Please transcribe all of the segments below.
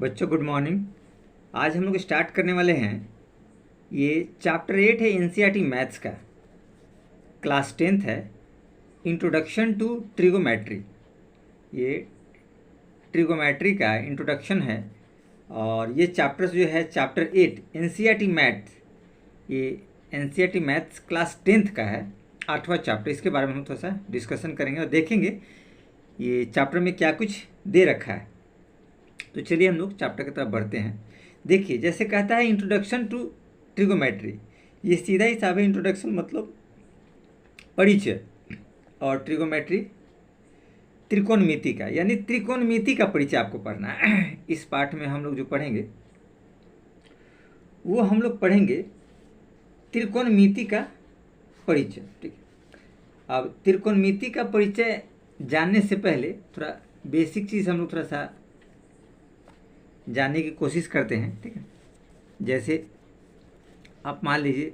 बच्चों good morning. आज हम लोग स्टार्ट करने वाले हैं। ये चैप्टर 8 है एनसीईआरटी मैथ्स का, क्लास 10th है, इंट्रोडक्शन टू ट्रिगोमेट्री। ये ट्रिगोमेट्री का इंट्रोडक्शन है और ये चैप्टर्स जो है चैप्टर 8 एनसीईआरटी मैथ्स, ये एनसीईआरटी मैथ्स क्लास 10th का है, 8वां चैप्टर। इसके बारे में हम थोड़ा सा डिस्कशन करेंगे और देखेंगे ये चैप्टर में क्या कुछ दे रखा है। तो चलिए हम लोग चैप्टर की तरफ बढ़ते हैं। देखिए जैसे कहता है इंट्रोडक्शन टू ट्रिगोमेट्री, ये सीधा ही साहब है। इंट्रोडक्शन मतलब परिचय, और ट्रिगोमेट्री त्रिकोणमिति का, यानी त्रिकोणमिति का परिचय आपको पढ़ना है। इस पाठ में हम लोग जो पढ़ेंगे वो हम लोग पढ़ेंगे त्रिकोणमिति का परिचय। ठीक है, अब त्रिकोणमिति का परिचय जानने से पहले थोड़ा बेसिक चीज़ हम लोग थोड़ा सा जानने की कोशिश करते हैं। ठीक है, जैसे आप मान लीजिए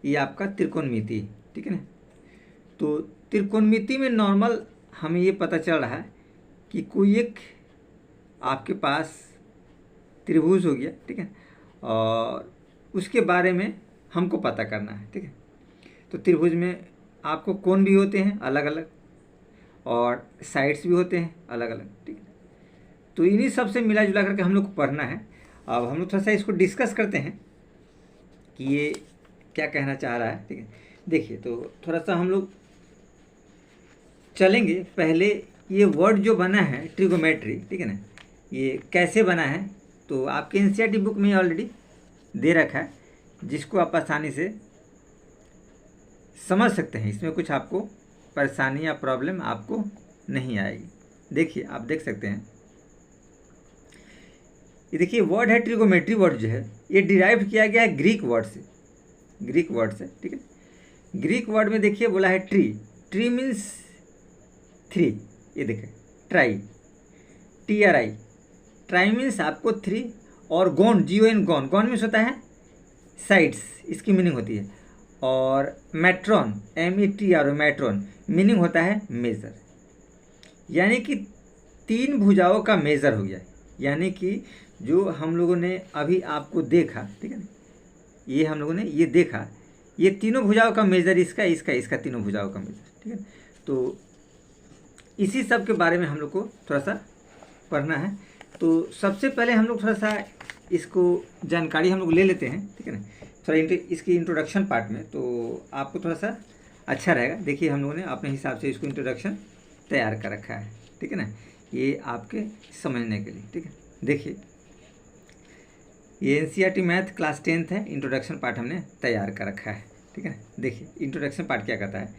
ये आपका त्रिकोणमिति, ठीक है ना। तो त्रिकोणमिति में नॉर्मल हमें ये पता चल रहा है कि कोई एक आपके पास त्रिभुज हो गया, ठीक है, और उसके बारे में हमको पता करना है। ठीक है, तो त्रिभुज में आपको कोण भी होते हैं अलग अलग और साइड्स भी होते हैं अलग अलग। ठीक है, तो इन्हीं सब से मिला जुला करके हम लोग को पढ़ना है। अब हम लोग थोड़ा सा इसको डिस्कस करते हैं कि ये क्या कहना चाह रहा है। ठीक है, देखिए तो थोड़ा सा हम लोग चलेंगे। पहले ये वर्ड जो बना है ट्रिगोमेट्री, ठीक है ना, ये कैसे बना है तो आपके एनसीईआरटी बुक में ऑलरेडी दे रखा है, जिसको आप आसानी से समझ सकते हैं। इसमें कुछ आपको परेशानी या प्रॉब्लम आपको नहीं आएगी। देखिए आप देख सकते हैं, ये देखिए वर्ड है ट्रिगोमेट्री। वर्ड जो है ये डिराइव किया गया है ग्रीक वर्ड से, ग्रीक वर्ड से। ठीक है, ग्रीक वर्ड में देखिए बोला है ट्री। ट्री मीन्स थ्री, ये देखिए ट्राई, TRI। ट्राई मीन्स आपको थ्री, और गोन, GON, गोन, गोन मीन्स होता है साइड्स, इसकी मीनिंग होती है। और मैट्रॉन, METRO, मैट्रॉन मीनिंग होता है मेज़र, यानी कि तीन भुजाओं का मेज़र हो गया। यानी कि जो हम लोगों ने अभी आपको देखा, ठीक है ना, ये हम लोगों ने ये देखा, ये तीनों भुजाओं का मेज़र इसका इसका इसका, तीनों भुजाओं का मेज़र। ठीक है, तो इसी सब के बारे में हम लोग को थोड़ा सा पढ़ना है। तो सबसे पहले हम लोग थोड़ा सा इसको जानकारी हम लोग ले लेते हैं। ठीक है ना, थोड़ा इसकी इंट्रोडक्शन पार्ट में तो आपको थोड़ा सा अच्छा रहेगा। देखिए हम लोगों ने अपने हिसाब से इसको इंट्रोडक्शन तैयार कर रखा है। ठीक है ना, ये आपके समझने के लिए। ठीक है, देखिए ये एनसीईआरटी मैथ क्लास 10th है, इंट्रोडक्शन पार्ट हमने तैयार कर रखा है। ठीक है ना, देखिए इंट्रोडक्शन पार्ट क्या कहता है।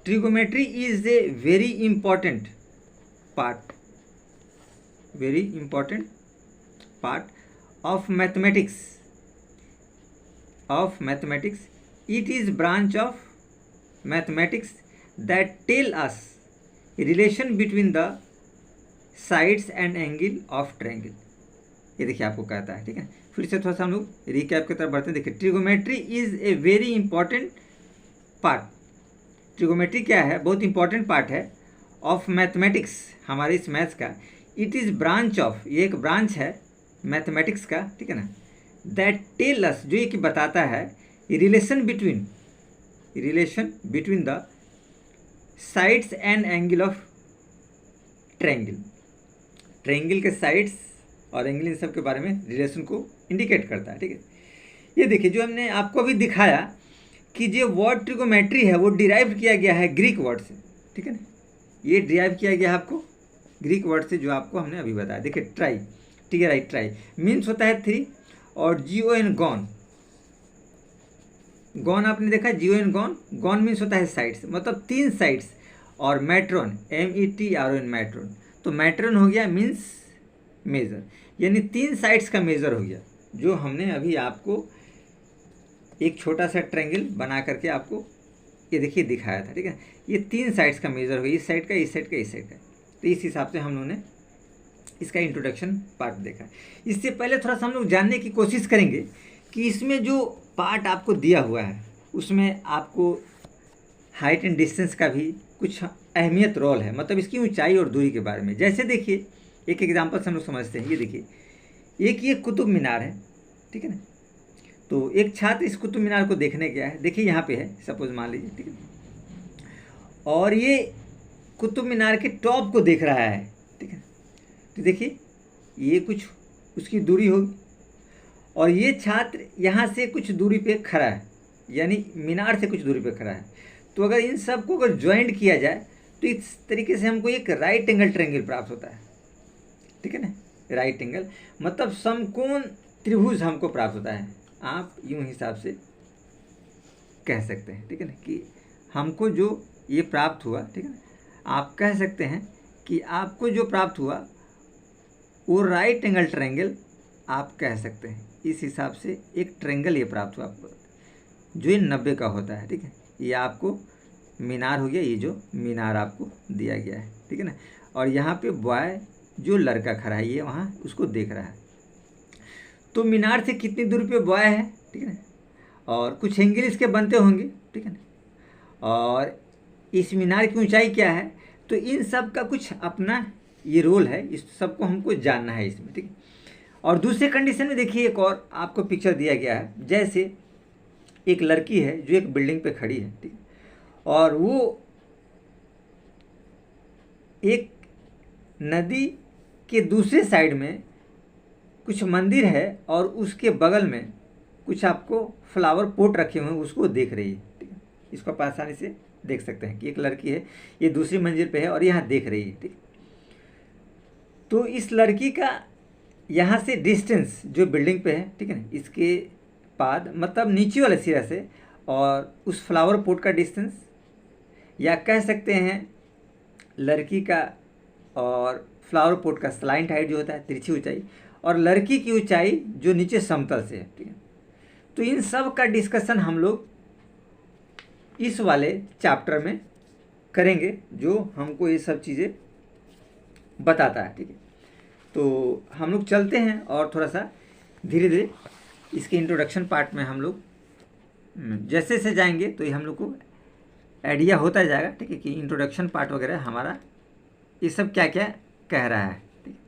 Trigonometry is a very important part, very important part of mathematics, of mathematics. It is branch of mathematics that tell us relation between the sides and angle of triangle. ये देखिए आपको कहता है। ठीक है, फिर से थोड़ा सा हम लोग रिकैप की तरफ बढ़ते हैं। देखिए trigonometry is a very important part. Trigonometry क्या है, बहुत इंपॉर्टेंट पार्ट है ऑफ मैथमेटिक्स, हमारे इस मैथ्स का। इट इज़ ब्रांच ऑफ, ये एक ब्रांच है मैथमेटिक्स का। ठीक है ना, दैट टेल अस, जो ये कि बताता है relation between, relation between the sides and angle of triangle. Triangle के साइड्स और एंगल इन सब के बारे में रिलेशन को इंडिकेट करता है। ठीक है, ये देखिए जो हमने आपको अभी दिखाया कि जो वर्ड ट्रिगोमेट्री है वो डिराइव किया गया है ग्रीक वर्ड से। ठीक है ना, ये डिराइव किया गया है आपको ग्रीक वर्ड से, जो आपको हमने अभी बताया। देखिए ट्राई, TRI, ट्राई मीन्स होता है थ्री, और GON, गॉन, गॉन आपने देखा, GON, गॉन, गॉन मीन्स होता है साइड्स, मतलब तीन साइड्स। और मैट्रॉन, METRON, मैट्रॉन, तो मैट्रॉन हो गया मीन्स मेज़र, यानी तीन साइड्स का मेज़र हो गया, जो हमने अभी आपको एक छोटा सा ट्रायंगल बना करके आपको ये देखिए दिखाया था। ठीक है, ये तीन साइड्स का मेज़र हो गया, इस साइड का, इस साइड का, इस साइड का। तो इस हिसाब से हम लोगों ने इसका इंट्रोडक्शन पार्ट देखा। इससे पहले थोड़ा सा हम लोग जानने की कोशिश करेंगे कि इसमें जो पार्ट आपको दिया हुआ है उसमें आपको हाइट एंड डिस्टेंस का भी कुछ अहमियत रोल है, मतलब इसकी ऊंचाई और दूरी के बारे में। जैसे देखिए एक एग्जांपल से हम लोग समझते हैं। ये देखिए एक ये कुतुब मीनार है, ठीक है ना। तो एक छात्र इस कुतुब मीनार को देखने गया है, देखिए यहाँ पे है, सपोज मान लीजिए, ठीक है। और ये कुतुब मीनार के टॉप को देख रहा है, ठीक है। तो देखिए ये कुछ उसकी दूरी होगी, और ये छात्र यहाँ से कुछ दूरी पे खड़ा है, यानी मीनार से कुछ दूरी पे खड़ा है। तो अगर इन सब को अगर ज्वाइंट किया जाए तो इस तरीके से हमको एक राइट एंगल ट्रायंगल प्राप्त होता है, ठीक है ना। राइट एंगल मतलब समकोण त्रिभुज हमको प्राप्त होता है, आप यूं हिसाब से कह सकते हैं, ठीक है ना, कि हमको जो ये प्राप्त हुआ, ठीक है ना, आप कह सकते हैं कि आपको जो प्राप्त हुआ वो राइट एंगल ट्रायंगल आप कह सकते हैं। इस हिसाब से एक ट्रायंगल ये प्राप्त हुआ आपको, जो ये 90 का होता है, ठीक है। ये आपको मीनार हो गया, ये जो मीनार आपको दिया गया है, ठीक है ना। और यहाँ पे बॉय जो लड़का खड़ा है ये वहाँ उसको देख रहा है। तो मीनार से कितनी दूरी पे बॉय है, ठीक है ना, और कुछ एंगल इसके बनते होंगे, ठीक है ना। और इस मीनार की ऊंचाई क्या है, तो इन सब का कुछ अपना ये रोल है, इस सबको हमको जानना है इसमें, ठीक है। और दूसरे कंडीशन में देखिए एक और आपको पिक्चर दिया गया है, जैसे एक लड़की है जो एक बिल्डिंग पे खड़ी है, ठीक है, और वो एक नदी के दूसरे साइड में कुछ मंदिर है और उसके बगल में कुछ आपको फ्लावर पोट रखे हुए हैं, उसको देख रही है, ठीक है। इसको आप आसानी से देख सकते हैं कि एक लड़की है, ये दूसरी मंजिल पे है और यहाँ देख रही है, ठीक। तो इस लड़की का यहाँ से डिस्टेंस जो बिल्डिंग पे है, ठीक है ना, इसके बाद मतलब नीचे वाले सिरा से और उस फ्लावर पोट का डिस्टेंस, या कह सकते हैं लड़की का और फ्लावर पोट का स्लाइंट हाइट जो होता है, तिरछी ऊंचाई, और लड़की की ऊंचाई जो नीचे समतल से है, ठीक है। तो इन सब का डिस्कशन हम लोग इस वाले चैप्टर में करेंगे, जो हमको ये सब चीज़ें बताता है, ठीक है। तो हम लोग चलते हैं और थोड़ा सा धीरे धीरे इसके इंट्रोडक्शन पार्ट में हम लोग जैसे जैसे जाएंगे तो ये हम लोग को आइडिया होता जाएगा, ठीक है, कि इंट्रोडक्शन पार्ट वगैरह हमारा ये सब क्या क्या कह रहा है, ठीक है,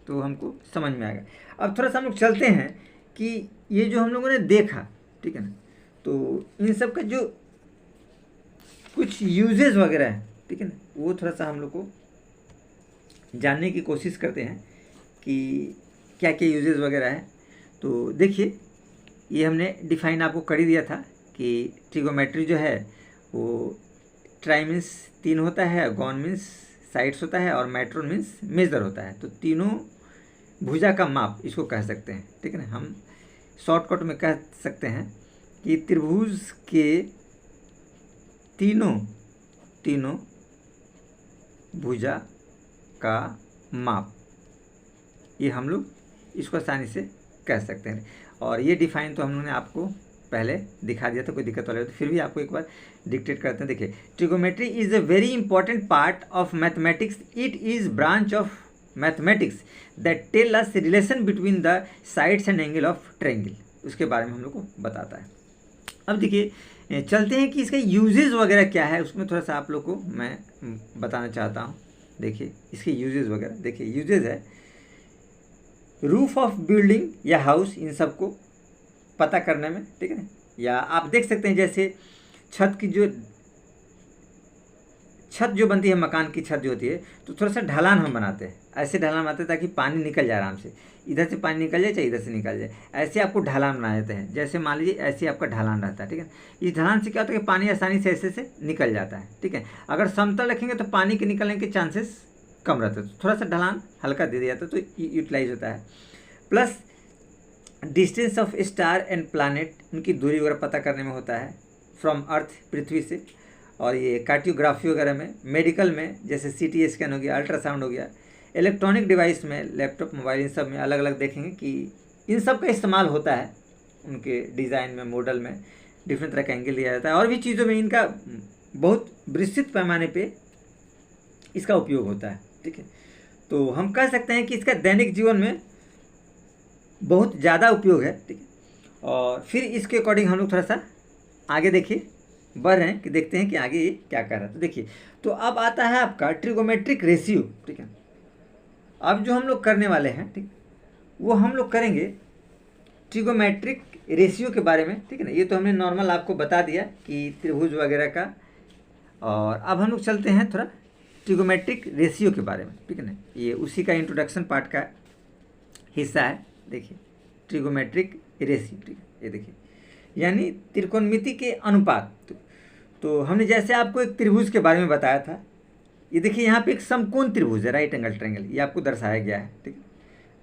तो हमको समझ में आएगा। अब थोड़ा सा हम लोग चलते हैं कि ये जो हम लोगों ने देखा, ठीक है ना, तो इन सब का जो कुछ यूजेस वगैरह है, ठीक है ना, वो थोड़ा सा हम लोग को जानने की कोशिश करते हैं कि क्या क्या यूजेस वगैरह है। तो देखिए ये हमने डिफाइन आपको कर ही दिया था कि ट्रिगोमेट्री जो है वो ट्राई मीन्स 3 होता है, गॉन मीन्स साइड्स होता है, और मैट्रोन मीन्स मेजर होता है। तो तीनों भुजा का माप इसको कह सकते हैं, ठीक है ना। हम शॉर्टकट में कह सकते हैं कि त्रिभुज के तीनों भुजा का माप, ये हम लोग इसको आसानी से कह सकते हैं। और ये डिफाइन तो हम लोगों ने आपको पहले दिखा दिया था, कोई दिक्कत वाला हो तो फिर भी आपको एक बार डिक्टेट करते हैं। देखिए, trigonometry is a very important part of mathematics. It is branch of mathematics that tell us relation between the sides and angle of triangle, उसके बारे में हम लोग को बताता है। अब देखिए चलते हैं कि इसका यूजेस वगैरह क्या है, उसमें थोड़ा सा आप लोग को मैं बताना चाहता हूँ। देखिए इसके यूजेस वगैरह, देखिए यूजेस है रूफ ऑफ बिल्डिंग या हाउस, इन सब को पता करने में, ठीक है ना। या आप देख सकते हैं जैसे छत की जो छत जो बनती है, मकान की छत जो होती है, तो थोड़ा सा ढलान हम बनाते हैं, ऐसे ढलान बनाते हैं ताकि पानी निकल जाए आराम से, इधर से पानी निकल जाए चाहे इधर से निकल जाए, ऐसे आपको ढलान बना देते हैं। जैसे मान लीजिए ऐसे आपका ढलान रहता है, ठीक है। इस ढलान से क्या होता है कि पानी आसानी से ऐसे से निकल जाता है, ठीक है। अगर समतल रखेंगे तो पानी के निकलने के चांसेस कम रहते हैं, तो थोड़ा सा ढलान हल्का दे दिया जाता है तो यूटिलाइज होता है। Plus distance of star and planet, उनकी दूरी वगैरह पता करने में होता है फ्रॉम अर्थ, पृथ्वी से। और ये कार्डियोग्राफी वगैरह में, मेडिकल में जैसे CT स्कैन हो गया, अल्ट्रासाउंड हो गया, इलेक्ट्रॉनिक डिवाइस में, लैपटॉप, मोबाइल, इन सब में अलग अलग देखेंगे कि इन सब का इस्तेमाल होता है। उनके डिज़ाइन में, मॉडल में डिफरेंट तरह का एंगल लिया जाता है, और भी चीज़ों में इनका बहुत विस्तृत पैमाने पे इसका उपयोग होता है, ठीक है। तो हम कह सकते हैं कि इसका दैनिक जीवन में बहुत ज़्यादा उपयोग है, ठीक है। और फिर इसके अकॉर्डिंग हम लोग थोड़ा सा आगे देखिए बढ़ रहे हैं कि देखते हैं कि आगे ये क्या कर रहा है। तो देखिए, तो अब आता है आपका ट्रिगोमेट्रिक रेशियो, ठीक है। अब जो हम लोग करने वाले हैं, ठीक, वो हम लोग करेंगे ट्रिगोमेट्रिक रेशियो के बारे में, ठीक है ना। ये तो हमने नॉर्मल आपको बता दिया कि त्रिभुज वगैरह का, और अब हम लोग चलते हैं थोड़ा ट्रिगोमेट्रिक रेशियो के बारे में, ठीक है ना। ये उसी का इंट्रोडक्शन पार्ट का हिस्सा है। देखिए ट्रिगोमेट्रिक रेशियो, ठीक है, ये देखिए यानी त्रिकोणमिति के अनुपात। तो हमने जैसे आपको एक त्रिभुज के बारे में बताया था, ये देखिए यहाँ पे एक समकोण त्रिभुज है, राइट एंगल ट्रायंगल, ये आपको दर्शाया गया है, ठीक है।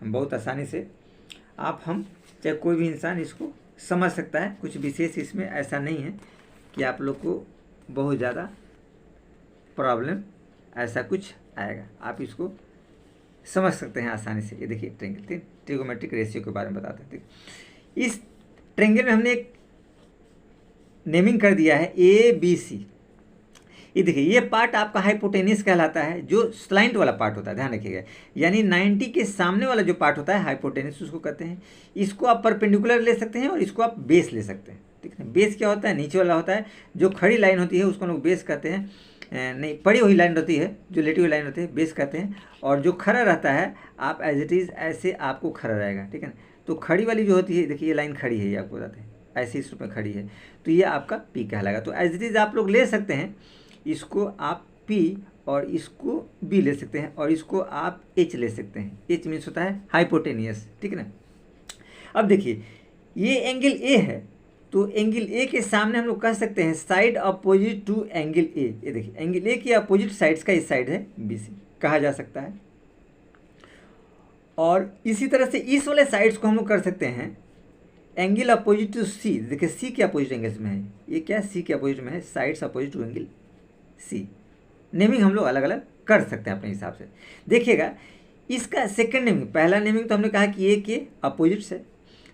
हम बहुत आसानी से हम चाहे कोई भी इंसान इसको समझ सकता है, कुछ विशेष इसमें ऐसा नहीं है कि आप लोग को बहुत ज़्यादा प्रॉब्लम ऐसा कुछ आएगा, आप इसको समझ सकते हैं आसानी से। ये देखिए ट्रायंगल, ट्रिगोमेट्रिक रेशियो के बारे में बताते हैं। इस ट्रायंगल में हमने एक नेमिंग कर दिया है ABC। ये देखिए ये पार्ट आपका हाइपोटेनियस कहलाता है, जो स्लाइंट वाला पार्ट होता है, ध्यान रखिएगा। यानी 90 के सामने वाला जो पार्ट होता है हाइपोटेनियस उसको कहते हैं। इसको आप परपेंडिकुलर ले सकते हैं और इसको आप बेस ले सकते हैं, ठीक है। बेस क्या होता है, नीचे वाला होता है, जो खड़ी लाइन होती है उसको लोग बेस कहते हैं, नहीं पड़ी हुई लाइन होती है, जो लेटी हुई लाइन होती है बेस कहते हैं। और जो खड़ा रहता है आप एज इट इज़ ऐसे आपको खड़ा रहेगा, ठीक है ना। तो खड़ी वाली जो होती है, देखिए ये लाइन खड़ी है, ये आपको बताते हैं ऐसे इस रूप में खड़ी है, तो ये आपका पी कहलाएगा। तो एज इट इज़ आप लोग ले सकते हैं, इसको आप पी और इसको बी ले सकते हैं, और इसको आप एच ले सकते हैं। एच मीन्स होता है हाइपोटेनियस, ठीक है ना। अब देखिए ये एंगल ए है, तो एंगल ए के सामने हम लोग कह सकते हैं side opposite to angle A. ये देखिए एंगल ए की अपोजिट साइड्स का इस साइड है BC कहा जा सकता है। और इसी तरह से इस वाले साइड्स को हम लोग कर सकते हैं एंगल अपोजिट टू सी। देखिए सी के अपोजिट एंगल्स में है, ये क्या सी के अपोजिट में है, sides opposite to angle C. Naming हम लोग अलग अलग कर सकते हैं अपने हिसाब से। देखिएगा इसका सेकंड नेमिंग, पहला नेमिंग तो हमने कहा कि ए के अपोजिट्स है,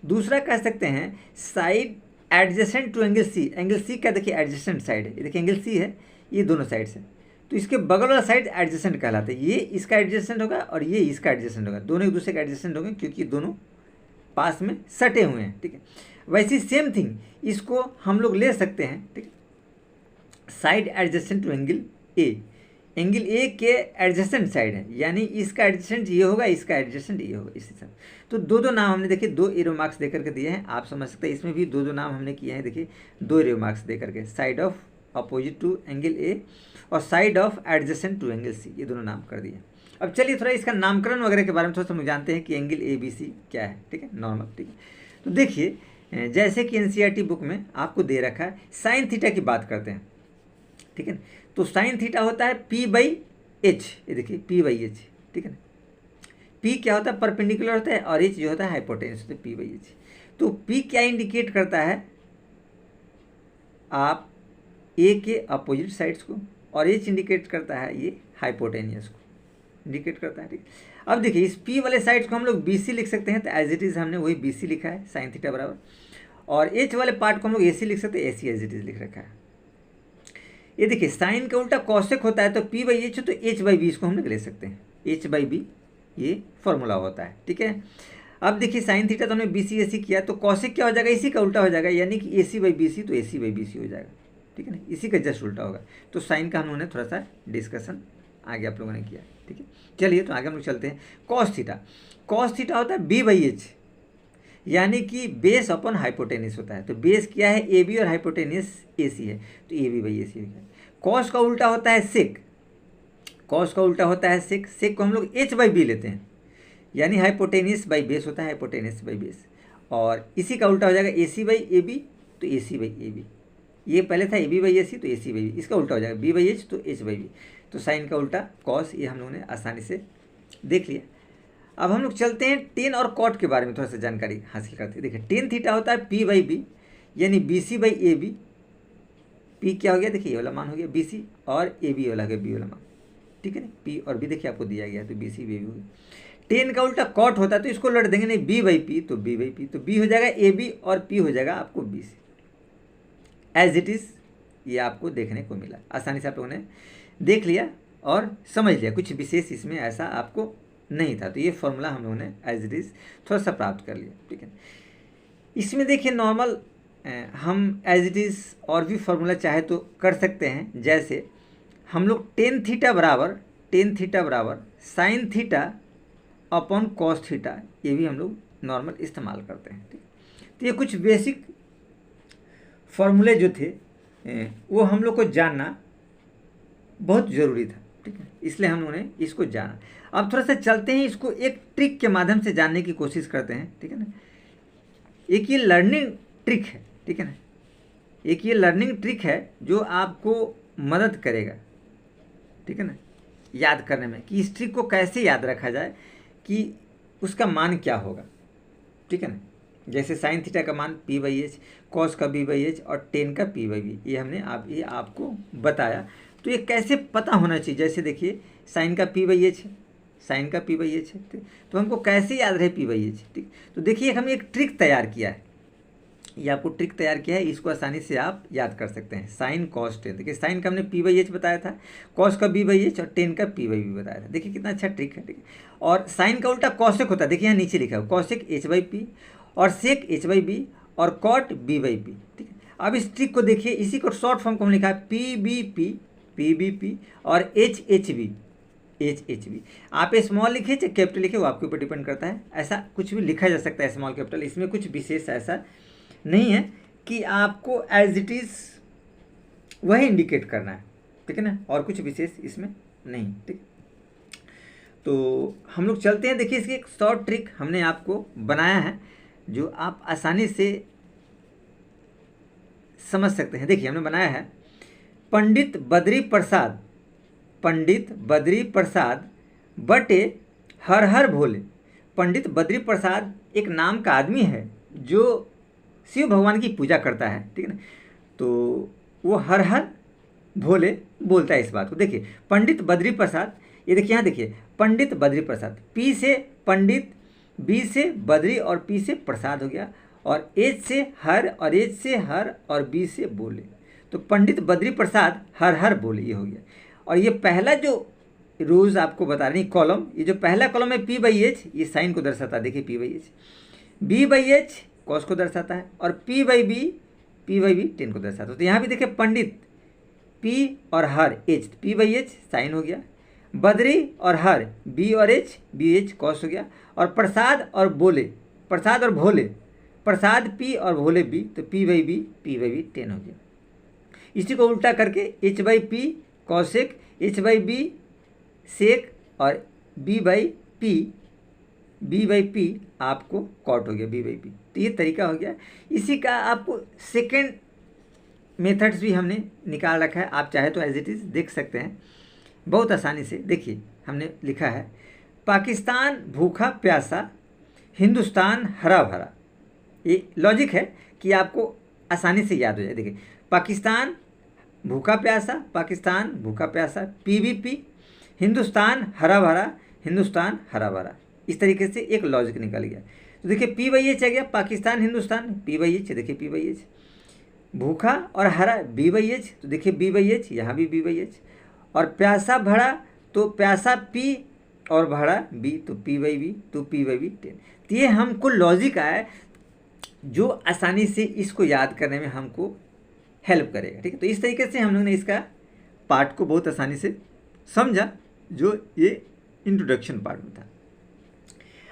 दूसरा कह सकते हैं side adjacent to angle C. Angle C का देखिए एडजेसेंट साइड है, ये देखिए एंगल सी है, ये दोनों साइड से, तो इसके बगल वाला साइड एडजेसेंट कहलाता है। ये इसका एडजेसेंट होगा और ये इसका एडजेसेंट होगा, दोनों एक दूसरे का एडजेसेंट होंगे क्योंकि दोनों पास में सटे हुए हैं, ठीक है। वैसे सेम थिंग इसको हम लोग ले सकते हैं, ठीक है, side adjacent to angle A. Angle A के एडजेसेंट साइड है, यानी इसका एडजेसेंट ये होगा, इसका एडजेसेंट ये होगा, इस हिसाब। तो दो दो नाम हमने देखिए दो एरो मार्क्स दे करके दिए हैं, आप समझ सकते हैं। इसमें भी दो दो नाम हमने किए हैं, देखिए दो एरो मार्क्स दे करके, side of opposite to angle A और side of adjacent to angle C, ये दोनों नाम कर दिए। अब चलिए थोड़ा इसका नामकरण वगैरह के बारे में थोड़ा सा हम जानते हैं कि एंगल ABC क्या है, ठीक है, नॉर्मल, ठीक है। तो देखिए जैसे कि NCERT बुक में आपको दे रखा है साइन थीटा की बात करते हैं, ठीक है। तो साइन थीटा होता है P/H, ये देखिए P/H, ठीक है ना। P क्या होता है, परपेंडिकुलर होता है, और H जो होता है हाइपोटेन्यूस होता है, P/H। तो P क्या इंडिकेट करता है, आप A के अपोजिट साइड्स को, और H इंडिकेट करता है ये हाइपोटेनियस को इंडिकेट करता है, ठीक। अब देखिए इस P वाले साइड्स को हम लोग BC लिख सकते हैं, तो एज इट इज़ हमने वही BC लिखा है साइन थीटा बराबर, और H वाले पार्ट को हम लोग AC लिख सकते हैं, AC एज इट इज़ लिख रखा है। ये देखिए साइन का उल्टा कॉसेक होता है, तो P/H तो H/B इसको हम लोग ले सकते हैं, H/B ये फॉर्मूला होता है, ठीक है। अब देखिए साइन थीटा तो हमने BC AC किया, तो कॉसेक क्या हो जाएगा, इसी का उल्टा हो जाएगा, यानी कि AC/BC तो AC/BC हो जाएगा, ठीक है ना, इसी का जस्ट उल्टा होगा। तो साइन का हम लोगों ने थोड़ा सा डिस्कशन आगे आप लोगों ने किया, ठीक है। चलिए तो आगे हम लोग चलते हैं। कॉस थीटा, कॉस थीटा होता है B/H, यानी कि बेस अपॉन हाइपोटेनियस होता है। तो बेस क्या है AB और हाइपोटेनियस AC है, तो AB/AC हो गया। कॉस का उल्टा होता है सेक, कॉस का उल्टा होता है सेक, सेक को हम लोग H/B लेते हैं, यानी हाइपोटेनियस बाई बेस होता है, हाइपोटेनियस बाई बेस। और इसी का उल्टा हो जाएगा AC/AB, तो AC/AB। ये पहले था AB/AC तो AC/B, इसका उल्टा हो जाएगा B/H तो H/B। तो साइन का उल्टा कॉस, ये हम लोगों ने आसानी से देख लिया। अब हम लोग चलते हैं टेन और कॉट के बारे में थोड़ा सा जानकारी हासिल करते हैं। देखिए टेन थीटा होता है P/B, यानी BC/AB। P क्या हो गया, देखिए ये वाला मान हो गया BC, और AB वाला हो गया B वाला मान, ठीक है ना। P और B देखिए आपको दिया गया है, तो BC/AB हो गया। टेन का उल्टा कॉट होता है, तो इसको लड़ देंगे, नहीं B/P तो B/P, तो B हो जाएगा AB और P हो जाएगा आपको BC, एज इट इज़। ये आपको देखने को मिला, आसानी से आप लोगों ने देख लिया और समझ लिया, कुछ विशेष इसमें ऐसा आपको नहीं था। तो ये फॉर्मूला हम लोगों ने एज इट इज़ थोड़ा सा प्राप्त कर लिया, ठीक है। इसमें देखिए नॉर्मल हम एज इट इज़ और भी फॉर्मूला चाहे तो कर सकते हैं। जैसे हम लोग टेन थीटा बराबर sine theta upon cos theta, ये भी हम लोग नॉर्मल इस्तेमाल करते हैं। ठीक, तो ये कुछ बेसिक फॉर्मूले जो थे वो हम लोग को जानना बहुत ज़रूरी था। ठीक है, इसलिए हम लोगों ने इसको जाना। अब थोड़ा सा चलते हैं, इसको एक ट्रिक के माध्यम से जानने की कोशिश करते हैं। ठीक है ना, एक ये लर्निंग ट्रिक है। ठीक है ना, एक ये लर्निंग ट्रिक है जो आपको मदद करेगा, ठीक है ना, याद करने में कि इस ट्रिक को कैसे याद रखा जाए कि उसका मान क्या होगा। ठीक है ना, जैसे साइन थीटा का मान p/h, कॉस का b/h और टेन का p/b, ये हमने ये आपको बताया। तो ये कैसे पता होना चाहिए, जैसे देखिए साइन का p/h है, साइन का p/h है, तो हमको कैसे याद रहे p/h। ठीक, तो देखिए हमने एक ट्रिक तैयार किया है, ये आपको ट्रिक तैयार किया है, इसको आसानी से आप याद कर सकते हैं। साइन कॉस टेन, देखिए साइन का हमने p/h बताया था, कॉस का b/h और टेन का p/b बताया था। देखिए कितना अच्छा ट्रिक है। ठीक है, और साइन का उल्टा कॉसेक होता है, देखिए यहाँ नीचे लिखा है कॉसेक h/p और सेक h/b और कॉट b/p। ठीक है, अब इस ट्रिक को देखिए, इसी को शॉर्ट फॉर्म को हम लिखा है p/b/p और h/b। आप स्मॉल लिखे चाहे कैपिटल लिखे, वो आपके ऊपर डिपेंड करता है, ऐसा कुछ भी लिखा जा सकता है स्मॉल कैपिटल, इसमें कुछ विशेष ऐसा नहीं है कि आपको एज इट इज़ वही इंडिकेट करना है। ठीक है ना, और कुछ विशेष इसमें नहीं। ठीक, तो हम लोग चलते हैं। देखिए इसकी एक शॉर्ट ट्रिक हमने आपको बनाया है जो आप आसानी से समझ सकते हैं। देखिए हमने बनाया है पंडित बद्री प्रसाद बटे हर हर भोले। पंडित बद्री प्रसाद एक नाम का आदमी है जो शिव भगवान की पूजा करता है। ठीक है ना, तो वो हर हर भोले बोलता है इस बात को। देखिए पंडित बद्री प्रसाद, ये देखिए यहाँ देखिए पंडित बद्री प्रसाद, पी से पंडित, बी से बद्री और पी से प्रसाद हो गया, और एच से हर और एच से हर और बी से बोले, तो पंडित बद्री प्रसाद हर हर बोले, ये हो गया। और ये पहला जो रोज आपको बता रही कॉलम, ये जो पहला कॉलम है p/h, ये साइन को दर्शाता है। देखिए p/h, b/h कॉस को दर्शाता है, और p/b टेन को दर्शाता है। तो यहाँ भी देखिए पंडित p और हर h, p/h साइन हो गया, बद्री और हर b और h, b/h कॉस हो गया, और प्रसाद और भोले, प्रसाद p और भोले b, तो p/b टेन हो गया। इसी को उल्टा करके h/p कॉसेक, h/b सेक और b/p आपको कॉट हो गया b/p। तो ये तरीका हो गया। इसी का आपको सेकेंड मेथड्स भी हमने निकाल रखा है, आप चाहे तो एज इट इज़ देख सकते हैं बहुत आसानी से। देखिए हमने लिखा है पाकिस्तान भूखा प्यासा, हिंदुस्तान हरा भरा। ये लॉजिक है कि आपको आसानी से याद हो जाए। देखिए पाकिस्तान भूखा प्यासा p/b, हिंदुस्तान हरा भरा, इस तरीके से एक लॉजिक निकल गया। तो देखिए p/h आ गया, पाकिस्तान हिंदुस्तान p/h, देखिए p/h, भूखा और हरा b/h, तो देखिए b/h, यहाँ भी b/h, और प्यासा भरा, तो प्यासा p और भरा b, तो p/b, तो p/b टेन। तो ये हमको लॉजिक आया जो आसानी से इसको याद करने में हमको हेल्प करेगा। ठीक है, तो इस तरीके से हम लोग ने इसका पार्ट को बहुत आसानी से समझा, जो ये इंट्रोडक्शन पार्ट में था।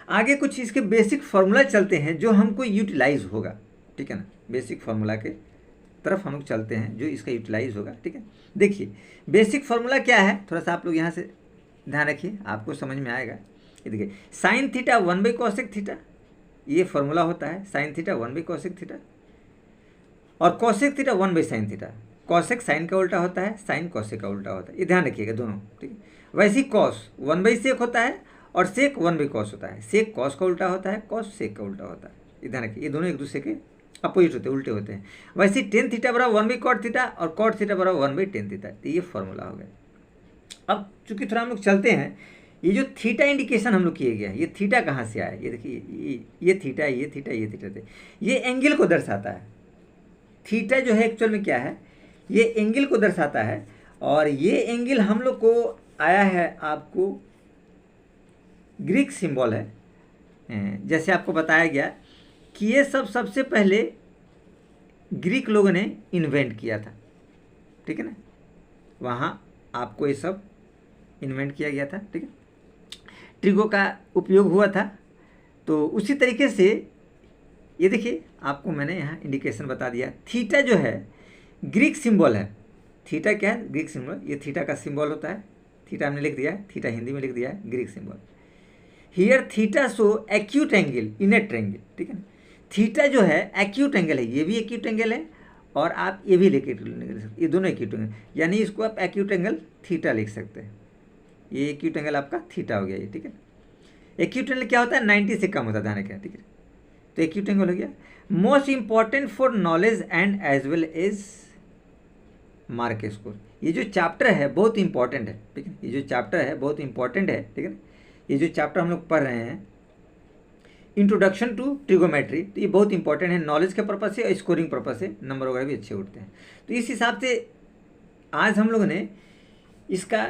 आगे कुछ इसके बेसिक फार्मूला चलते हैं जो हमको यूटिलाइज होगा। ठीक है ना, बेसिक फार्मूला के तरफ हम लोग चलते हैं जो इसका यूटिलाइज होगा। ठीक है, देखिए बेसिक फार्मूला क्या है, थोड़ा सा आप लोग यहाँ से ध्यान रखिए, आपको समझ में आएगा। ये देखिए साइन थीटा 1/कॉसेक थीटा, ये फार्मूला होता है साइन थीटा 1/कॉसेक थीटा, और कॉसेक थीटा 1/साइन थीटा। कॉसेक साइन का उल्टा होता है, साइन कॉसेक का उल्टा होता है, ये ध्यान रखिएगा दोनों। ठीक है, वैसे ही कॉस 1/सेक होता है और सेक 1/कॉस होता है, सेक कॉस का उल्टा होता है, कॉस सेक का उल्टा होता है, ये ध्यान रखिए, ये दोनों एक दूसरे के अपोजिट होते हैं, उल्टे होते हैं। वैसे ही टेन थीटा बराबर 1/कॉट थीटा और कॉट थीटा बराबर 1/टेन थीटा, तो ये फॉर्मूला हो गया। अब चूंकि थोड़ा हम लोग चलते हैं, ये जो थीटा इंडिकेशन हम लोग किए गया है, ये थीटा कहाँ से आया, ये देखिए ये थीटा, ये थीटा, ये थीटा, ये एंगल को दर्शाता है। थीटा जो है एक्चुअल में क्या है, ये एंगल को दर्शाता है, और ये एंगल हम लोग को आया है, आपको ग्रीक सिंबल है। जैसे आपको बताया गया कि ये सब सबसे पहले ग्रीक लोगों ने इन्वेंट किया था। ठीक है ना, वहाँ आपको ये सब इन्वेंट किया गया था। ठीक है, ट्रिगो का उपयोग हुआ था। तो उसी तरीके से ये देखिए, आपको मैंने यहाँ इंडिकेशन बता दिया। थीटा जो है ग्रीक सिंबल है। थीटा क्या है? Greek symbol. ये थीटा का सिंबल होता है। थीटा हमने लिख दिया है, थीटा हिंदी में लिख दिया है, Greek symbol. Here theta show acute angle in A triangle, ठीक है ना। थीटा जो है एक्यूट एंगल है, ये भी एक्यूट एंगल है और आप ये भी लिख सकते, ये दोनों एक्यूट एंगल, यानी इसको आप एक्यूट एंगल थीटा लिख सकते हैं। ये एक्यूट एंगल आपका थीटा हो गया ये, ठीक है। एक्यूट एंगल क्या होता है? 90 से कम होता है, ध्यान रखें, ठीक है। तो एक्यूट एंगल हो गया। Most important for knowledge and as well as mark score. ये जो चैप्टर है बहुत इंपॉर्टेंट है, ठीक है। ये जो चैप्टर है बहुत इंपॉर्टेंट है, ठीक है। ये जो चैप्टर हम लोग पढ़ रहे हैं इंट्रोडक्शन टू ट्रिगोमेट्री, तो ये बहुत इंपॉर्टेंट है नॉलेज के पर्पज से और स्कोरिंग पर्पज से, नंबर वगैरह भी अच्छे उठते हैं। तो इस हिसाब से आज हम लोगों ने इसका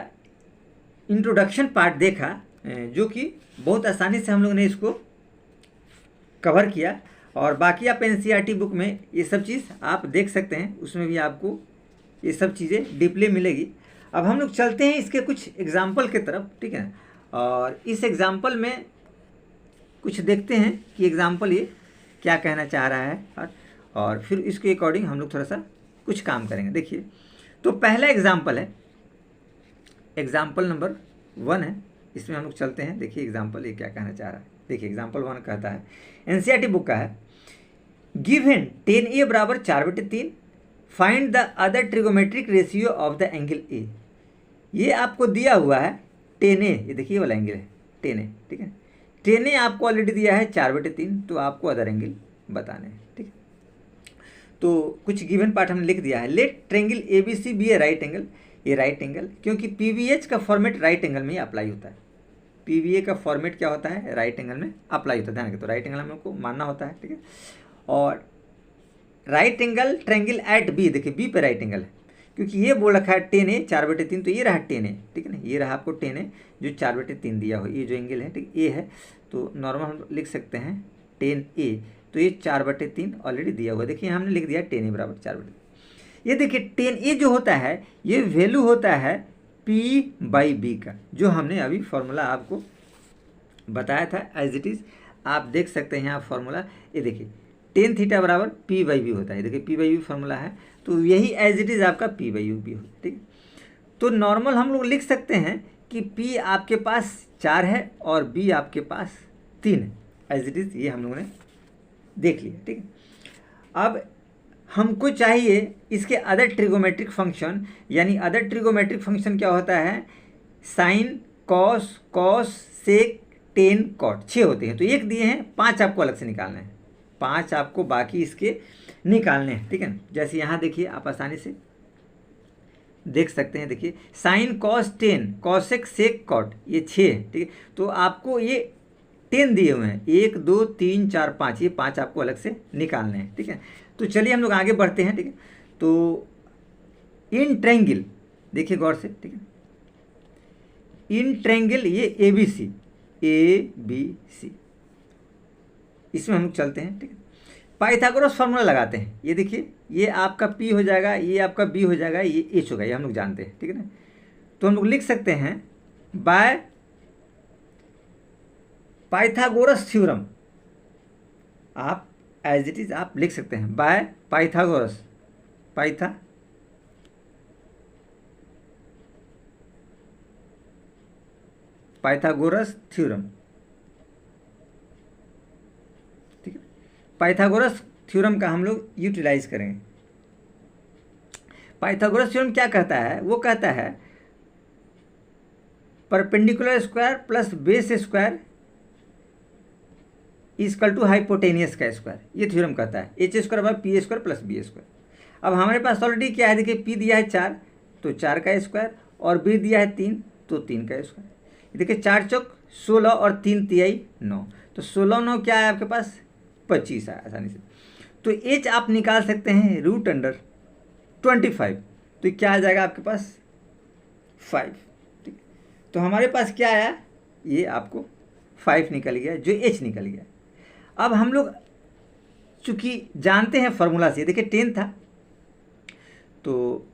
इंट्रोडक्शन पार्ट देखा, जो कि बहुत आसानी से हम लोगों ने इसको कवर किया। और बाकी आप एनसीईआरटी बुक में ये सब चीज़ आप देख सकते हैं, उसमें भी आपको ये सब चीज़ें डीपली मिलेगी। अब हम लोग चलते हैं इसके कुछ एग्जाम्पल के तरफ, ठीक है। और इस एग्जाम्पल में कुछ देखते हैं कि एग्जाम्पल ये क्या कहना चाह रहा है, और फिर इसके अकॉर्डिंग हम लोग थोड़ा सा कुछ काम करेंगे। देखिए, तो पहला एग्जाम्पल है, एग्जाम्पल नंबर 1 है, इसमें हम लोग चलते हैं। देखिए एग्जाम्पल ये क्या कहना चाह रहा है। देखिए एग्जाम्पल 1 कहता है, एनसीईआरटी बुक का है, गिवन 10a बराबर 4/3, find the other trigonometric ratio of the angle A. ये आपको दिया हुआ है 10a, ये देखिए वाला एंगल है 10a, ठीक है। 10a आपको ऑलरेडी दिया है 4/3, तो आपको अदर एंगल बताने हैं, ठीक है। तो कुछ गिवन पार्ट हमने लिख दिया है। लेट ट्रायंगल ABC बी ए राइट एंगल, ये राइट एंगल, क्योंकि पीवीएच का फॉर्मेट राइट एंगल में ही अप्लाई होता है। पीवीए का फॉर्मेट क्या होता है? राइट एंगल में अप्लाई होता है, ध्यान रखें। तो राइट एंगल हम लोग को मानना होता है, ठीक है। और right angle triangle at B, देखिए बी पे राइट एंगल है, क्योंकि ये बोल रखा है 10a 4/3, तो ये रहा 10a, ठीक है ना। ये रहा आपको 10a जो 4/3 दिया हो, ये जो एंगल है, ठीक ए है, तो नॉर्मल हम लिख सकते हैं 10a, तो ये 4/3 ऑलरेडी दिया हुआ है। देखिए हमने लिख दिया 10a बराबर 4/3। ये देखिए 10a जो होता है ये वैल्यू होता है P/B का, जो हमने अभी फॉर्मूला आपको बताया था एज इट इज़। आप देख सकते हैं यहाँ फॉर्मूला, ये देखिए tan थीटा बराबर P/B होता है। देखिए P/B फॉर्मूला है, तो यही एज इट इज़ आपका P/B होता है, ठीक है। तो नॉर्मल हम लोग लिख सकते हैं कि P आपके पास 4 है और B आपके पास 3 है, एज इट इज़। ये हम लोगों ने देख लिया, ठीक है। अब हमको चाहिए इसके अदर ट्रिगोमेट्रिक फंक्शन, यानी अदर ट्रिगोमेट्रिक फंक्शन क्या होता है? साइन, कॉस, कॉस, सेक, टेन, कॉट, 6 होते हैं। तो 1 दिए हैं, 5 आपको अलग से निकालने हैं, 5 आपको बाकी इसके निकालने हैं, ठीक है। जैसे यहाँ देखिए आप आसानी से देख सकते हैं, देखिए साइन, कॉस, टेन, कॉसेक, सेक, कॉट, ये 6 है, ठीक है। तो आपको ये 10 दिए हुए हैं, 1 2 3 4 5, ये 5 आपको अलग से निकालने हैं, ठीक है। तो चलिए हम लोग आगे बढ़ते हैं, ठीक है। तो इन ट्रायंगल, देखिए गौर से, ठीक है, इन ट्रायंगल ये ABC, इसमें हम लोग चलते हैं, ठीक है। पाइथागोरस फार्मूला लगाते हैं। ये देखिए ये आपका P हो जाएगा, ये आपका B हो जाएगा, ये H होगा, ये हम लोग जानते हैं, ठीक है ना। तो हम लोग लिख सकते हैं बाय पाइथागोरस थ्योरम, आप एज इट इज आप लिख सकते हैं बाय पाइथागोरस, पाइथागोरस थ्योरम, ठीक है। पाइथागोरस थ्योरम का हम लोग यूटिलाइज करेंगे। पाइथागोरस थ्योरम क्या कहता है? वो कहता है perpendicular square plus base square equal to hypotenuse का स्क्वायर, ये थ्योरम कहता है। h² P square plus B square. अब हमारे पास ऑलरेडी क्या है, देखिए P दिया है 4, तो 4 का स्क्वायर, और B दिया है 3, तो 3 का स्क्वायर। देखिए 4 चौक 16 और 3 तिहाई 9, तो 16 9 क्या है आपके पास? 25 है आसानी से। तो h आप निकाल सकते हैं √25, तो क्या आ जाएगा आपके पास? 5, ठीक। तो हमारे पास क्या आया? ये आपको 5 निकल गया, जो h निकल गया। अब हम लोग चूंकि जानते हैं फॉर्मूला से, देखिए 10 था, तो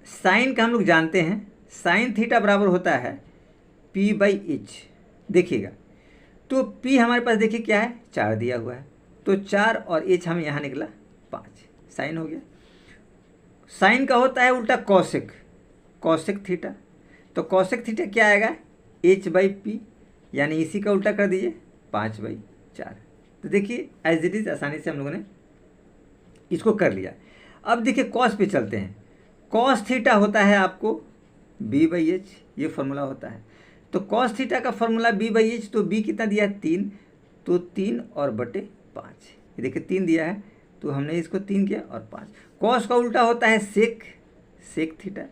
साइन का हम लोग जानते हैं, साइन थीटा बराबर होता है P/H, देखिएगा, तो P हमारे पास देखिए क्या है, 4 दिया हुआ है, तो 4 और H हमें यहाँ निकला 5, साइन हो गया। साइन का होता है उल्टा कॉसेक, कॉसेक थीटा, तो कॉसेक थीटा क्या आएगा, H/P, यानी इसी का उल्टा कर दीजिए 5/4। तो देखिए एज इट इज आसानी से हम लोगों ने इसको कर लिया। अब देखिए कॉस पे चलते हैं। कॉस थीटा होता है आपको B/H, ये फॉर्मूला होता है। तो कॉस थीटा का फॉर्मूला B/H, तो B कितना दिया है 3, तो 3 और बटे 5, ये देखिए 3 दिया है, तो हमने इसको 3 किया और 5। कॉस का उल्टा होता है सेक, सेक थीटा,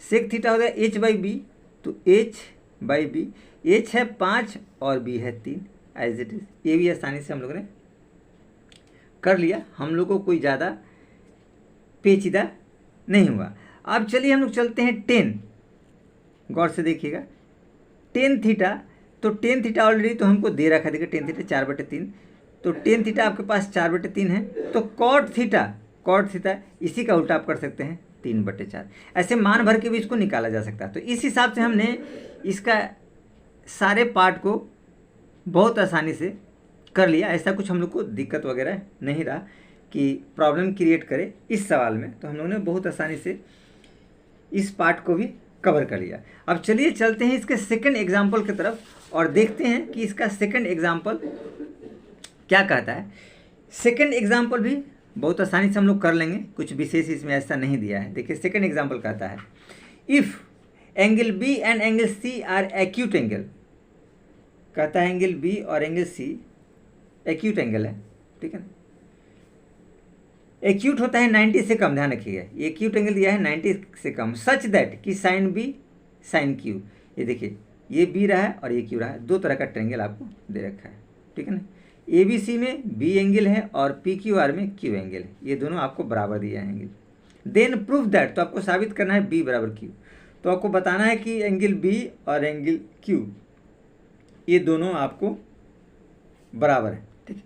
सेक थीटा होता है H/B, तो H/B, H है 5 और B है 3, एज इट इज। ये भी आसानी से हम लोगों ने कर लिया, हम लोग को कोई ज़्यादा पेचीदा नहीं हुआ। अब चलिए हम लोग चलते हैं 10, गौर से देखिएगा, टेन थीटा, तो टेन थीटा ऑलरेडी तो हमको दे रखा है, देखिए टेन थीटा 4/3, तो टेन थीटा आपके पास 4/3 है, तो कॉट थीटा, कॉट थीटा इसी का उल्टा आप कर सकते हैं 3/4, ऐसे मान भर के भी इसको निकाला जा सकता है। तो इस हिसाब से हमने इसका सारे पार्ट को बहुत आसानी से कर लिया, ऐसा कुछ हम लोग को दिक्कत वगैरह नहीं रहा कि प्रॉब्लम क्रिएट करे इस सवाल में, तो हम लोगों ने बहुत आसानी से इस पार्ट को भी कवर कर लिया। अब चलिए चलते हैं इसके सेकंड एग्जाम्पल की तरफ और देखते हैं कि इसका सेकंड एग्जाम्पल क्या कहता है। सेकंड एग्जाम्पल भी बहुत आसानी से हम लोग कर लेंगे, कुछ विशेष इसमें ऐसा नहीं दिया है। देखिए सेकंड एग्जाम्पल कहता है, if angle B and angle C are acute angle, कहता है एंगल बी और एंगल सी एक्यूट एंगल है, ठीक है ना। एक्यूट होता है 90 से कम, ध्यान रखिएगा, ये एक्यूट एंगल दिया है 90 से कम, सच दैट कि साइन बी साइन क्यू, ये देखिए ये बी रहा है और ये क्यू रहा है, दो तरह का ट्रायंगल आपको दे रखा है, ठीक है ना। ए बी सी में बी एंगल है और पी क्यू आर में क्यू एंगल है, ये दोनों आपको बराबर दिया है एंगल। देन प्रूफ दैट, तो आपको साबित करना है बी बराबर क्यू, तो आपको बताना है कि एंगल बी और एंगल क्यू ये दोनों आपको बराबर है, ठीक है।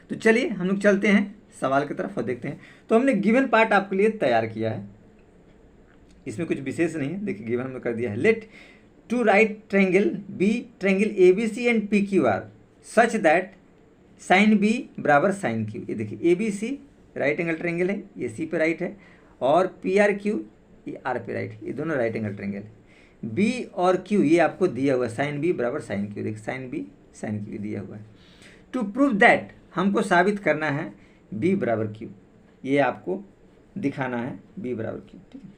तो चलिए हम लोग चलते हैं सवाल की तरफ और देखते हैं। तो हमने गिवन पार्ट आपके लिए तैयार किया है, इसमें कुछ विशेष नहीं है, देखिए गिवन हमने कर दिया है। Let two right triangle B, triangle A B C and P Q R such that sine B बराबर साइन क्यू, ये देखिए A B C right angle triangle है, ये सी पे राइट है, और पी आर क्यू ये आर पे राइट, ये दोनों राइट एंगल ट्रायंगल है। बी और क्यू ये आपको दिया हुआ है, साइन बी बराबर साइन क्यू, देखिए साइन बी साइन क्यू दिया हुआ है। टू प्रूव दैट, हमको साबित करना है बी बराबर क्यू, ये आपको दिखाना है बी बराबर क्यू, ठीक है।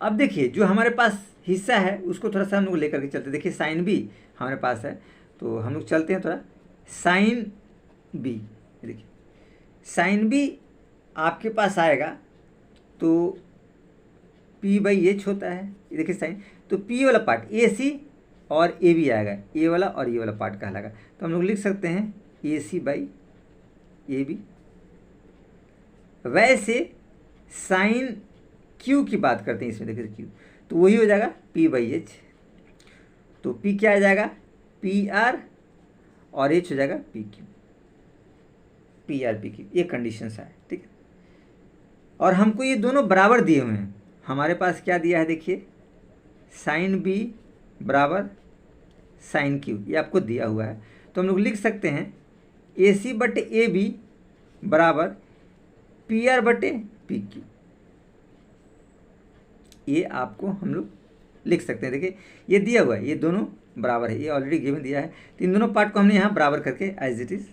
अब देखिए जो हमारे पास हिस्सा है उसको थोड़ा सा हम लोग लेकर के चलते हैं। देखिए साइन बी हमारे पास है, तो हम लोग चलते हैं थोड़ा साइन बी, देखिए साइन बी आपके पास आएगा तो P/H होता है, ये देखिए साइन, तो P वाला पार्ट ए सी और ए बी आएगा, ए वाला और ये वाला पार्ट कहलाएगा, तो हम लोग लिख सकते हैं AC/AB। वैसे साइन क्यू की बात करते हैं, इसमें देखिए क्यू, तो वही हो जाएगा P/H, तो P क्या आ जाएगा PR और H हो जाएगा PQ, PR PQ, ये कंडीशन है, ठीक है। और हमको ये दोनों बराबर दिए हुए हैं, हमारे पास क्या दिया है देखिए साइन बी बराबर साइन क्यू, ये आपको दिया हुआ है, तो हम लोग लिख सकते हैं AC/AB बराबर PR/PQ, ये आपको हम लोग लिख सकते हैं। देखिए ये दिया हुआ है, ये दोनों बराबर है, ये ऑलरेडी गिवन दिया है, तो इन दोनों पार्ट को हमने यहाँ बराबर करके एज इट इज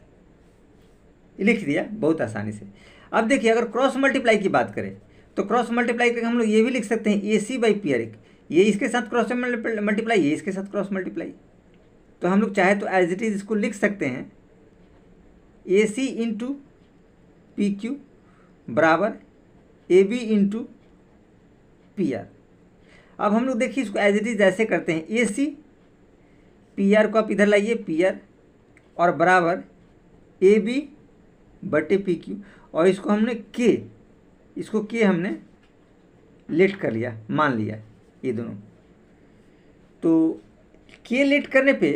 लिख दिया बहुत आसानी से। अब देखिए अगर क्रॉस मल्टीप्लाई की बात करें तो क्रॉस मल्टीप्लाई करके हम लोग ये भी लिख सकते हैं AC/PR, ये इसके साथ क्रॉस मल्टीप्लाई, ये इसके साथ क्रॉस मल्टीप्लाई, तो हम लोग चाहे तो एज इट इज इसको लिख सकते हैं AC इंटू PQ बराबर AB इंटू PR। अब हम लोग देखिए इसको एज इट इज ऐसे करते हैं, AC PR को आप इधर लाइए PR और बराबर AB/PQ, और इसको हमने इसको हमने लेट कर लिया, मान लिया ये दोनों, तो लेट करने पे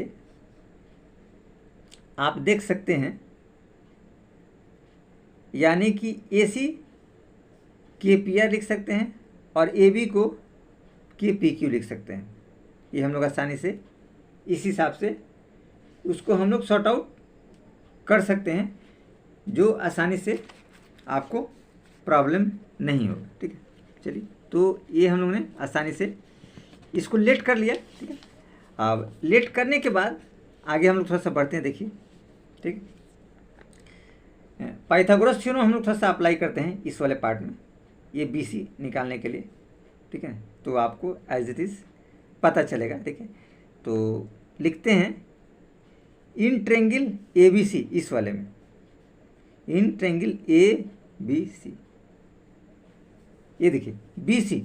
आप देख सकते हैं यानी कि AC PR लिख सकते हैं और AB को PQ लिख सकते हैं, ये हम लोग आसानी से इस हिसाब से उसको हम लोग सॉर्ट आउट कर सकते हैं, जो आसानी से आपको प्रॉब्लम नहीं होगा। ठीक है, चलिए, तो ये हम लोगों ने आसानी से इसको लेट कर लिया। ठीक है, अब लेट करने के बाद आगे हम लोग थोड़ा सा बढ़ते हैं। देखिए, ठीक है, पाइथागोरस थ्योरम हम लोग थोड़ा सा अप्लाई करते हैं इस वाले पार्ट में, ये BC निकालने के लिए। ठीक है, तो आपको एज इट इज़ पता चलेगा। ठीक है, तो लिखते हैं इन ट्रेंगल ABC, इस वाले में इन ट्रेंगल ABC, ये देखिए BC,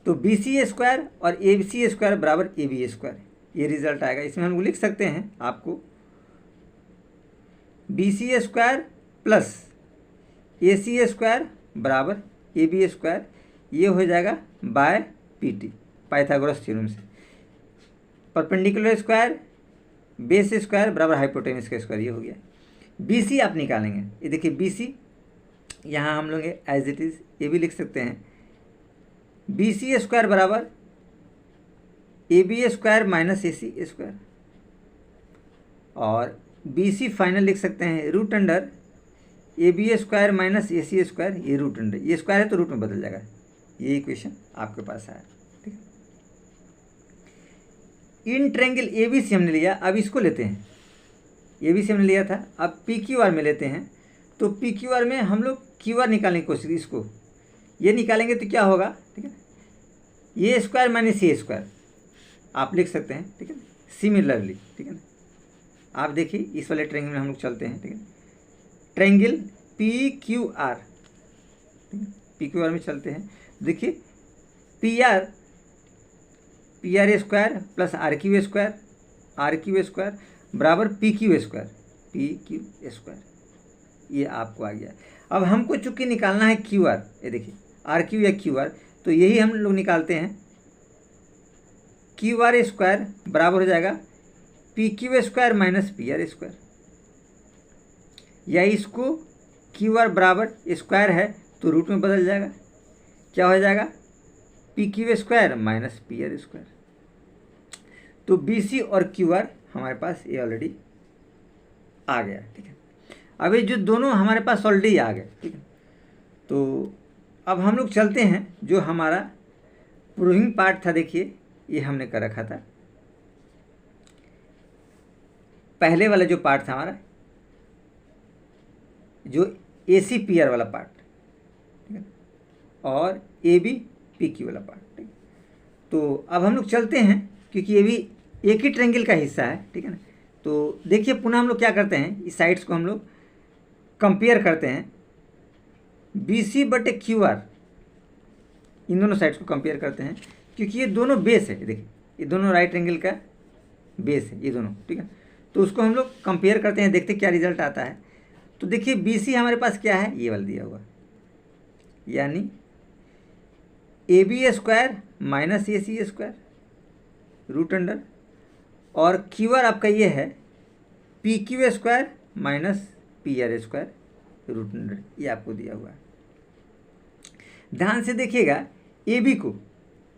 तो BC स्क्वायर और AC स्क्वायर बराबर AB स्क्वायर, ये रिजल्ट आएगा। इसमें हम लोग लिख सकते हैं आपको BC square plus AC square बराबर AB स्क्वायर, ये हो जाएगा बाय PT, पाइथागोरस थ्योरम से। परपेंडिकुलर स्क्वायर बेस स्क्वायर बराबर हाइपोटेनस का स्क्वायर, ये हो गया। BC आप निकालेंगे, ये देखिए BC यहाँ हम लोग एज इट इज़ ये भी लिख सकते हैं, BC स्क्वायर बराबर AB square minus AC square, और BC फाइनल लिख सकते हैं root under AB square minus AC square, ये रूट अंडर, ये स्क्वायर है तो रूट में बदल जाएगा। ये इक्वेशन आपके पास आया। ठीक है, इन ट्रेंगल ABC हमने लिया, अब इसको लेते हैं, ABC हमने लिया था, अब PQR में लेते हैं। तो PQR में हम लोग QR निकालने की कोशिश, इसको ये निकालेंगे तो क्या होगा। ठीक है, ये स्क्वायर माइनस ये स्क्वायर आप लिख सकते हैं। ठीक है, सिमिलरली। ठीक है ना, आप देखिए इस वाले ट्रेंगल में हम लोग चलते हैं। ठीक है, ट्रेंगल PQR, ठीक है, PQR में चलते हैं। देखिए PR square plus RQ square बराबर PQ स्क्वायर, ये आपको आ गया। अब हमको चूंकि निकालना है QR, ये देखिए RQ या QR, तो यही हम लोग निकालते हैं। QR स्क्वायर बराबर हो जाएगा PQ square minus PR square, या इसको QR बराबर स्क्वायर है तो रूट में बदल जाएगा, क्या हो जाएगा PQ square minus PR square. तो BC और QR हमारे पास ये ऑलरेडी आ गया। ठीक है, अब ये जो दोनों हमारे पास ऑलरेडी आ गए। ठीक है, तो अब हम लोग चलते हैं जो हमारा प्रूविंग पार्ट था। देखिए ये हमने कर रखा था, पहले वाला जो पार्ट था हमारा, जो AC PR वाला पार्ट, ठीक है, और AB PQ वाला पार्ट। ठीक है, तो अब हम लोग चलते हैं, क्योंकि ये भी एक ही ट्रेंगल का हिस्सा है। ठीक है ना, तो देखिए पुनः हम लोग क्या करते हैं, इस साइड्स को हम लोग कंपेयर करते हैं, BC बटे QR, इन दोनों साइड्स को कंपेयर करते हैं, क्योंकि ये दोनों बेस है। देखिए ये दोनों राइट एंगल का बेस है ये दोनों। ठीक है, तो उसको हम लोग कंपेयर करते हैं, देखते क्या रिजल्ट आता है। तो देखिए BC हमारे पास क्या है, ये वाला दिया हुआ, यानी AB square minus AC square root under, और QR आपका ये है PQ square minus PR square root under, ये आपको दिया हुआ है। ध्यान से देखिएगा, AB को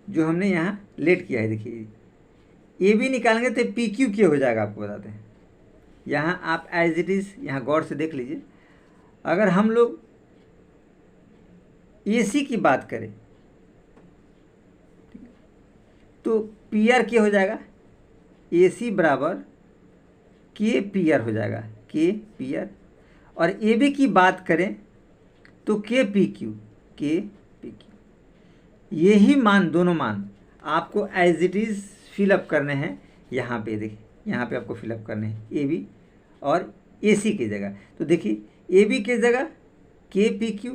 जो हमने यहाँ लेट किया है, देखिए AB निकालेंगे तो PQ हो जाएगा, आपको बताते हैं। यहाँ आप एज इट इज़ यहाँ गौर से देख लीजिए, अगर हम लोग AC की बात करें तो PR क्या हो जाएगा, AC बराबर KPR हो जाएगा, KPR, और AB की बात करें तो KPQ, यही मान, दोनों मान आपको एज इट इज़ फिलअप करने हैं। यहाँ पे देखिए, यहाँ पे आपको फिलअप करने हैं AB और AC की जगह। तो देखिए AB की जगह KPQ,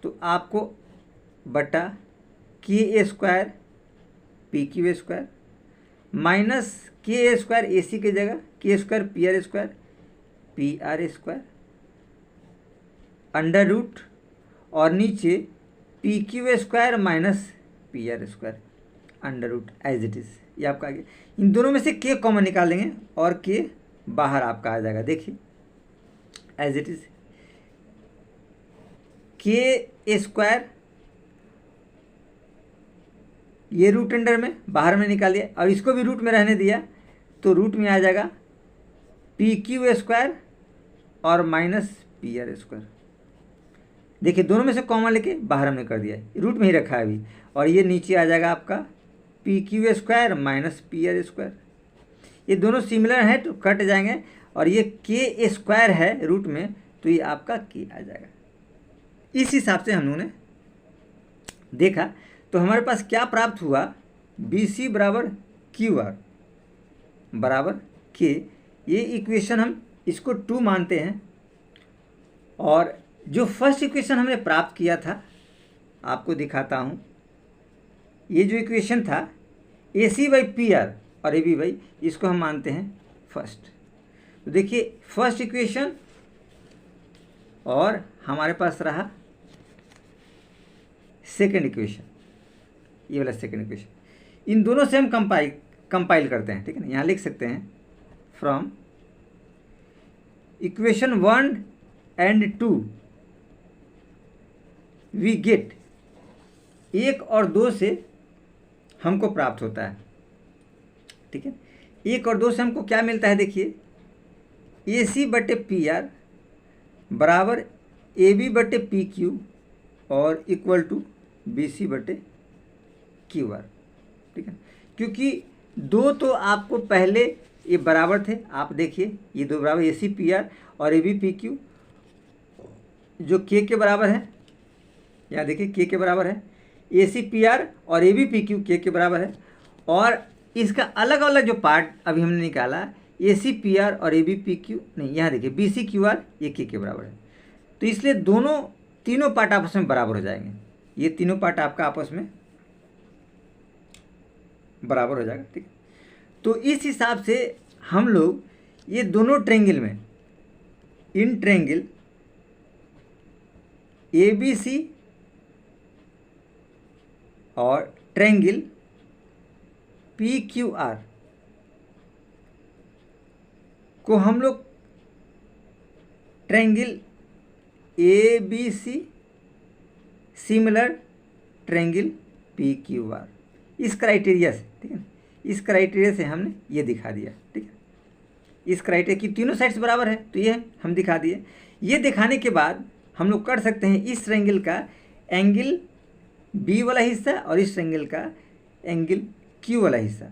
तो आपको बटा KA square PQ square minus KA square AC की जगह K square PR square PR square under root, और नीचे PQ square minus PR square under root as it is, ये आपका आ गया। इन दोनों में से K कॉमन निकालेंगे और K बाहर आपका आ जाएगा। देखिए as it is K square ये रूट अंडर में बाहर में निकाल दिया और इसको भी रूट में रहने दिया, तो रूट में आ जाएगा पी क्यू स्क्वायर और माइनस पी आर स्क्वायर। देखिए दोनों में से कॉमन लेके बाहर हमने कर दिया, रूट में ही रखा है अभी, और ये नीचे आ जाएगा आपका P Q square minus P R square. ये दोनों सिमिलर हैं तो कट जाएंगे, और ये के स्क्वायर है रूट में, तो ये आपका के आ जाएगा। इस हिसाब से हम लोगों ने देखा, तो हमारे पास क्या प्राप्त हुआ, बी सी बराबर क्यू आर बराबर के। ये इक्वेशन हम इसको 2 मानते हैं, और जो फर्स्ट इक्वेशन हमने प्राप्त किया था आपको दिखाता हूँ। ये जो इक्वेशन था ए सी बाई पी आर और ए बी बाई, इसको हम मानते हैं फर्स्ट। तो देखिए फर्स्ट इक्वेशन और हमारे पास रहा सेकेंड इक्वेशन, ये वाला सेकेंड इक्वेशन। इन दोनों से हम कंपाइल करते हैं, ठीक है ना। यहाँ लिख सकते हैं from equation 1 and 2 we get, 1 और 2 से हमको प्राप्त होता है, ठीक है। 1 और 2 से हमको क्या मिलता है, देखिए ए सी बटे पी आर बराबर ए बी बटे पी क्यू और इक्वल टू बी सी बटे क्यू आर, ठीक है। क्योंकि 2 तो आपको पहले ये बराबर थे, आप देखिए ये 2 बराबर ए सी पी आर और ए बी पी क्यू जो के बराबर है, यहाँ देखिए के बराबर है, ए सी पी आर और ए बी पी क्यू के बराबर है। और इसका अलग अलग जो पार्ट अभी हमने निकाला, ए सी पी आर और ए बी पी क्यू नहीं, यहाँ देखिए बी सी क्यू आर ये के बराबर है। तो इसलिए तीनों पार्ट आपस में बराबर हो जाएंगे, ये तीनों पार्ट आपका आपस में बराबर हो जाएगा, ठीक है। तो इस हिसाब से हम लोग ये दोनों ट्रेंगल में, इन ट्रेंगल ए बी सी और ट्रेंगल पी क्यू आर को हम लोग triangle A B C similar triangle P Q R, इस क्राइटेरिया से, ठीक है, इस क्राइटेरिया से हमने ये दिखा दिया, ठीक है। इस क्राइटेरिया की तीनों साइड्स बराबर है, तो ये हम दिखा दिए। ये दिखाने के बाद हम लोग कर सकते हैं इस ट्रेंगल का एंगल बी वाला हिस्सा और इस ट्रेंगल का एंगल क्यू वाला हिस्सा,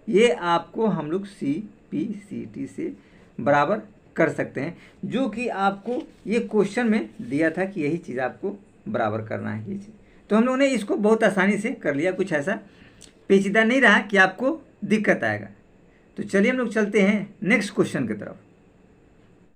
ये आपको हम लोग सी पी सी टी से बराबर कर सकते हैं, जो कि आपको ये क्वेश्चन में दिया था कि यही चीज़ आपको बराबर करना है, ये चीज़। तो हम लोगों ने इसको बहुत आसानी से कर लिया, कुछ ऐसा पेचीदा नहीं रहा कि आपको दिक्कत आएगा। तो चलिए हम लोग चलते हैं नेक्स्ट क्वेश्चन की तरफ।